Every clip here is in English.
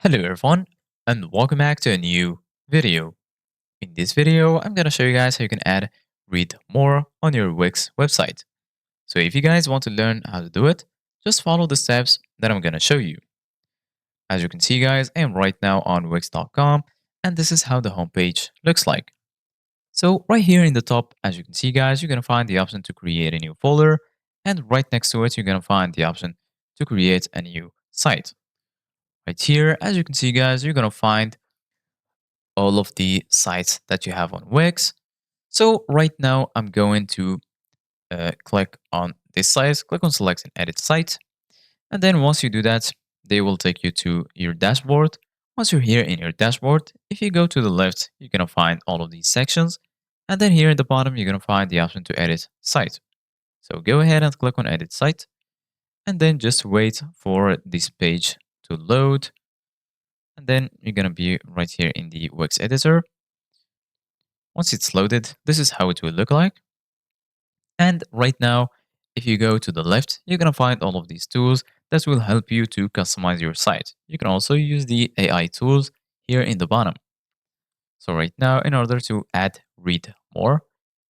Hello everyone and welcome back to a new video. In this video, I'm gonna show you guys how you can add read more on your Wix website. So if you guys want to learn how to do it, just follow the steps that I'm gonna show you. As you can see guys, I am right now on Wix.com and this is how the homepage looks like. So right here in the top, as you can see guys, you're gonna find the option to create a new folder, and right next to it, you're gonna find the option to create a new site. Right here, as you can see guys, you're gonna find all of the sites that you have on Wix. So right now I'm going to click on this site, click on select and edit site. And then once you do that, they will take you to your dashboard. Once you're here in your dashboard, if you go to the left, you're going to find all of these sections. And then here at the bottom, you're going to find the option to edit site. So go ahead and click on edit site. And then just wait for this page to load. And then you're going to be right here in the Wix editor. Once it's loaded, this is how it will look like. And right now, if you go to the left, you're going to find all of these tools that will help you to customize your site. You can also use the AI tools here in the bottom. So right now, in order to add read more,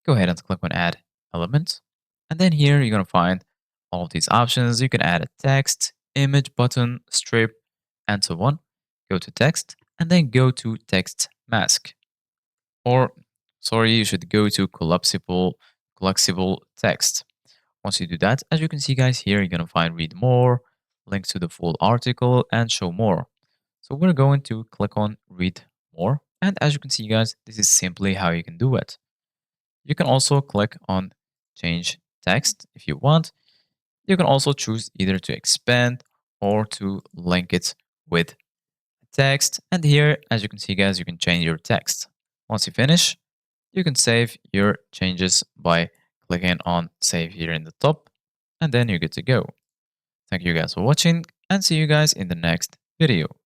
go ahead and click on add element. And then here you're going to find all of these options. You can add a text, image, button, strip, and so on. Go to text and then go to text mask. Or sorry, you should go to collapsible text. Once you do that, as you can see guys here, you're going to find read more, link to the full article, and show more. So we're going to click on read more. And as you can see guys, this is simply how you can do it. You can also click on change text if you want. You can also choose either to expand or to link it with text. And here, as you can see guys, you can change your text. Once you finish, you can save your changes by clicking on save here in the top, and then you're good to go. Thank you guys for watching and see you guys in the next video.